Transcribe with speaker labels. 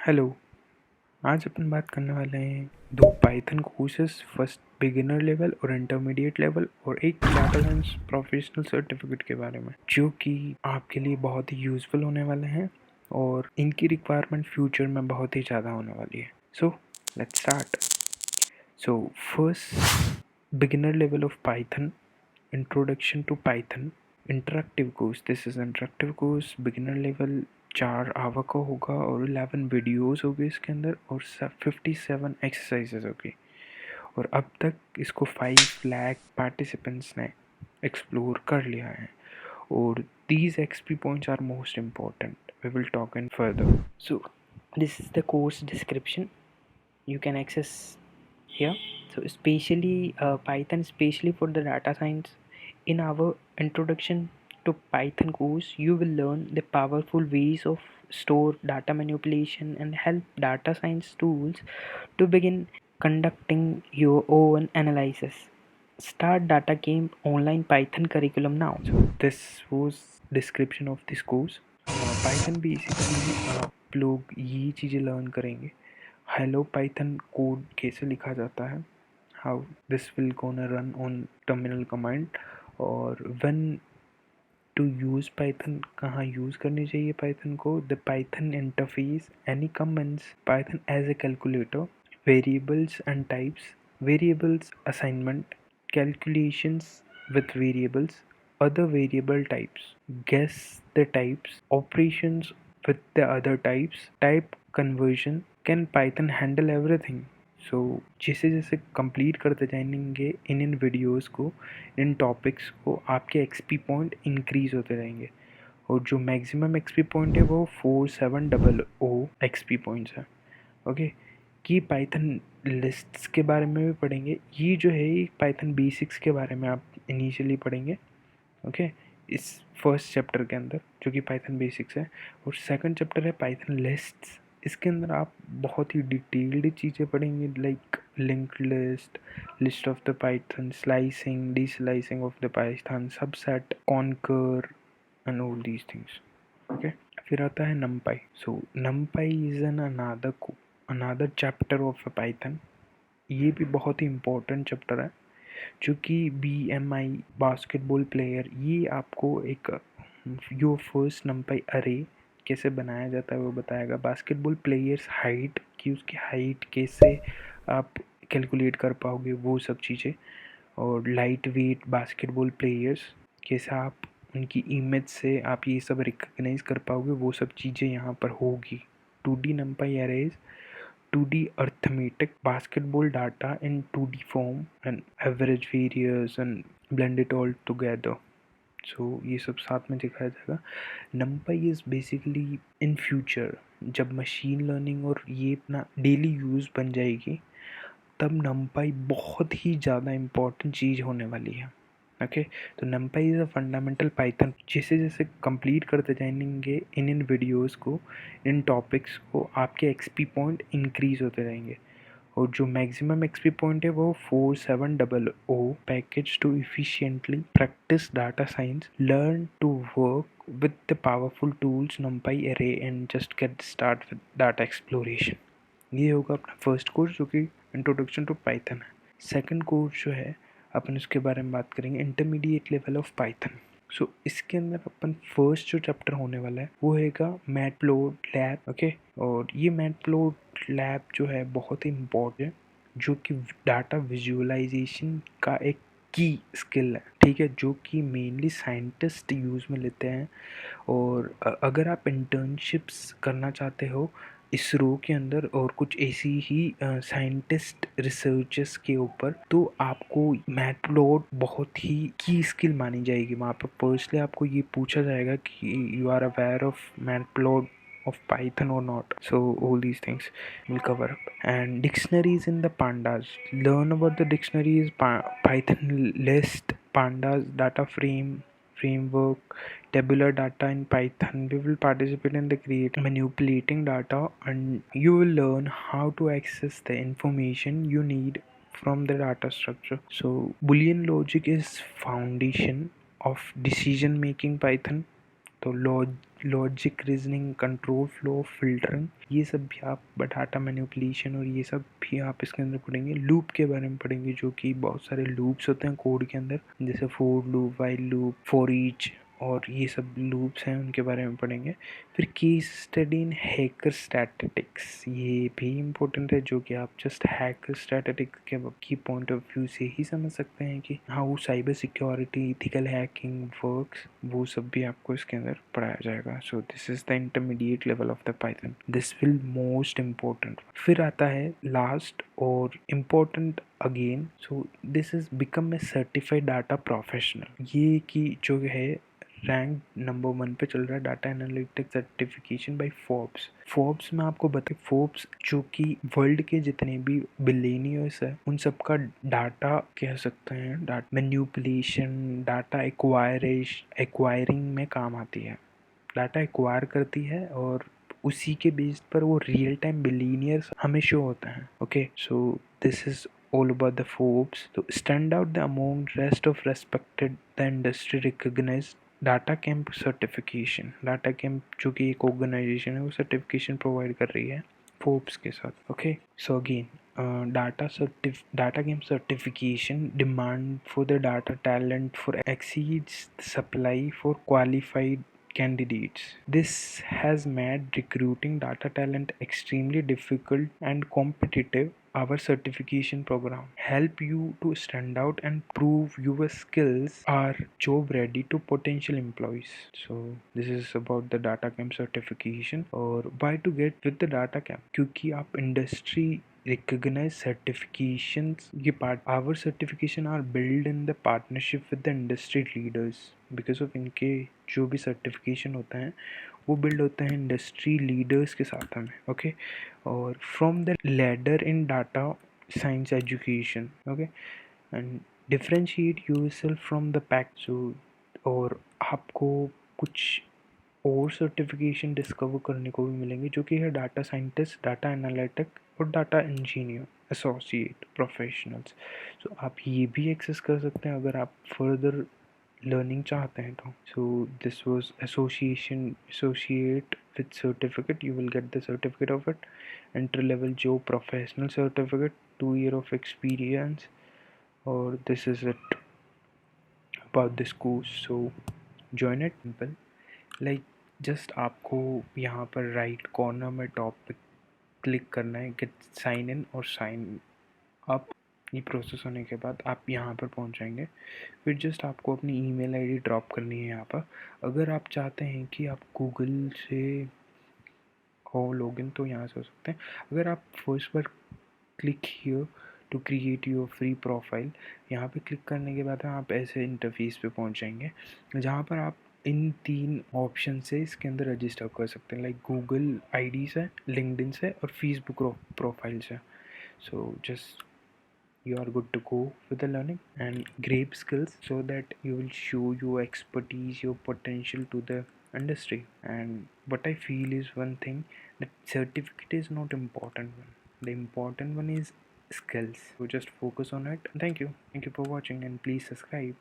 Speaker 1: Hello. आज अपन बात करने वाले हैं दो Python courses, first beginner level और इंटरमीडिएट लेवल, और एक डाटा साइंस प्रोफेशनल सर्टिफिकेट के बारे में, जो कि आपके लिए बहुत ही यूजफुल होने वाले हैं और इनकी रिक्वायरमेंट फ्यूचर में बहुत ही ज़्यादा होने वाली है। So let's start. So first beginner level of Python, introduction to Python, interactive course. This is interactive course. Beginner level 4 hour का होगा और 11 वीडियोस होगी इसके अंदर और 57 एक्सरसाइजेज होगी। और अब तक इसको 5 लाख पार्टिसिपेंट्स ने एक्सप्लोर कर लिया है और these XP points are most important. We will talk in further. So this is the course description. You can access here. So especially Python, especially for the data science. In our introduction to Python course, you will learn the powerful ways of store data manipulation and help data science tools to begin conducting your own analysis. Start data camp online Python curriculum now. So this was description of this course. Python basically आप लोग ये चीज़ें learn करेंगे। Hello Python code कैसे लिखा जाता है, how this will gonna run on terminal command, और व्हेन टू यूज़ पाइथन, कहाँ यूज़ करनी चाहिए पाइथन को, the Python interface, any comments, Python as a calculator, variables and types, variables assignment, calculations with variables, other variable types, guess the types, operations with the other types, type conversion, can Python handle everything? So जैसे जैसे complete करते जाएंगे इन videos को, इन topics को, आपके XP point increase होते रहेंगे और जो मैक्सिमम एक्सपी पॉइंट है वो 4700 एक्सपी पॉइंट्स है। ओके, कि पाइथन लिस्ट्स के बारे में भी पढ़ेंगे। ये जो है पाइथन बेसिक्स के बारे में आप इनिशियली पढ़ेंगे। ओके, इस फर्स्ट चैप्टर के अंदर जो कि पाइथन बेसिक्स है, और सेकंड चैप्टर है पाइथन लिस्ट्स। इसके अंदर आप बहुत ही डिटेल्ड चीज़ें पढ़ेंगे, like linked list, list of the Python, slicing, dislicing of the Python, subset, conquer and all these things. Okay, फिर आता है NumPy. So NumPy is an another chapter of Python. ये भी बहुत ही इम्पोर्टेंट चैप्टर है, जो कि BMI बास्केटबॉल प्लेयर, ये आपको एक योर फर्स्ट नंपाई अरे कैसे बनाया जाता है वो बताएगा। बास्केटबॉल प्लेयर्स हाइट, कि उसकी हाइट कैसे आप कैलकुलेट कर पाओगे वो सब चीज़ें, और लाइट वेट बास्केटबॉल प्लेयर्स कैसे आप उनकी इमेज से आप ये सब रिकग्नाइज कर पाओगे, वो सब चीज़ें यहाँ पर होगी। 2D नंपाई arrays, 2D arithmetic, basketball data in 2D form, and average variance and blend it all together. So ये सब साथ में दिखाया जाएगा। NumPy is basically in future, जब मशीन लर्निंग और ये अपना डेली यूज़ बन जाएगी, तब NumPy बहुत ही ज़्यादा इम्पोर्टेंट चीज़ होने वाली है। ओके, तो NumPy is a fundamental Python. जैसे जैसे कंप्लीट करते जाएंगे इन वीडियोस को, इन टॉपिक्स को, आपके एक्सपी पॉइंट इंक्रीज होते रहेंगे और जो मैक्सिमम एक्सपी पॉइंट है वो 4700। Package to efficiently practice data science, learn to work with the powerful tools NumPy array and just get start with data exploration. ये होगा अपना फर्स्ट कोर्स जो कि इंट्रोडक्शन टू पाइथन है। सेकंड कोर्स जो है अपन उसके बारे में बात करेंगे, intermediate level of Python. So इसके अंदर अपन फर्स्ट जो चैप्टर होने वाला है वो हैगा मैटप्लोट्लैब। ओके, और ये मैटप्लोट्लैब जो है बहुत ही इम्पोर्टेंट है, जो कि डाटा विजुअलाइजेशन का एक की स्किल है, ठीक है, जो कि मेनली साइंटिस्ट यूज़ में लेते हैं। और अगर आप इंटर्नशिप्स करना चाहते हो इसरो के अंदर और कुछ ऐसी ही साइंटिस्ट रिसर्चर्स के ऊपर, तो आपको मैटप्लॉट बहुत ही की स्किल मानी जाएगी वहाँ पर। पर्सनली आपको ये पूछा जाएगा कि you are aware of Matplot of Python or not. So all these things we'll cover up. And dictionaries in the pandas, learn about the dictionaries, Python list, pandas, data framework, tabular data in Python. We will participate in the creating, manipulating data, and you will learn how to access the information you need from the data structure. So Boolean logic is foundation of decision making Python. तो logic, reasoning, control flow, filtering, ये सब भी आप, data manipulation और ये सब भी आप इसके अंदर पढ़ेंगे। लूप के बारे में पढ़ेंगे, जो कि बहुत सारे लूप्स होते हैं कोड के अंदर, जैसे for loop, while loop, for each और ये सब लूप्स हैं, उनके बारे में पढ़ेंगे। फिर case study in hacker statistics, ये भी इम्पोर्टेंट है, जो कि आप जस्ट हैकर स्टैटिस्टिक्स के की पॉइंट ऑफ व्यू से ही समझ सकते हैं कि how cyber security, ethical hacking works, वो सब भी आपको इसके अंदर पढ़ाया जाएगा। So this is the intermediate level of the Python, this will most important. फिर आता है लास्ट और important again, so this is become a certified data professional, ये कि जो है रैंक नंबर 1 पे चल रहा है data analytics certification by Forbes में आपको बता, फोर्ब्स जो कि वर्ल्ड के जितने भी बिलियनियर्स है उन सबका डाटा कह सकते हैं, डाटा मैनिपुलेशन, डाटा एक्वायरिंग में काम आती है, डाटा एक्वायर करती है और उसी के बेस पर वो रियल टाइम बिलियनियर्स हमें शो होता है। Okay, so this is all about the Forbes. So stand out the among rest of respected the industry recognized data camp certification, data camp जो कि एक ऑर्गेनाइजेशन है वो सर्टिफिकेशन प्रोवाइड कर रही है फोर्ब्स के साथ। Okay, so again data camp certification demand for the data talent for exceeds the supply for qualified candidates. This has made recruiting data talent extremely difficult and competitive. Our certification program help you to stand out and prove your skills are job ready to potential employees. So this is about the data camp certification और why to get with the data camp, क्योंकि आप industry recognized certifications ये part, our certification are built in the partnership with the industry leaders, because of इनके जो भी certification होता है वो बिल्ड होते हैं इंडस्ट्री लीडर्स के साथ में। ओके, और from the ladder in data science education. Okay, and differentiate yourself from the pack. So और आपको कुछ और सर्टिफिकेशन डिस्कवर करने को भी मिलेंगे, जो कि है डाटा साइंटिस्ट, डाटा एनालिटिक और डाटा इंजीनियर एसोसिएट प्रोफेशनल्स। सो आप ये भी एक्सेस कर सकते हैं अगर आप फर्दर लर्निंग चाहते हैं तो। So this was associate with certificate, you will get the certificate of it. Enter level जो professional certificate, 2 year of experience, और this is it about this course. So join it simple, like just आपको यहाँ पर right corner में top पे click करना है, gate sign in और साइन अप। ये प्रोसेस होने के बाद आप यहाँ पर पहुँच जाएंगे। फिर जस्ट आपको अपनी ईमेल आईडी ड्रॉप करनी है यहाँ पर। अगर आप चाहते हैं कि आप गूगल से हो लॉगिन तो यहाँ से हो सकते हैं। अगर आप फर्स्ट बार click here to create your free profile, यहाँ पे क्लिक करने के बाद आप ऐसे इंटरफेस पे पहुँच जाएंगे जहाँ पर आप इन 3 ऑप्शन से इसके अंदर रजिस्टर कर सकते हैं, लाइक गूगल आईडी से, लिंक्डइन से और फेसबुक प्रोफाइल से। So just you are good to go with the learning and grab skills so that you will show your expertise, your potential to the industry. And what I feel is one thing, that certificate is not important one, the important one is skills, so just focus on it. Thank you for watching and please subscribe.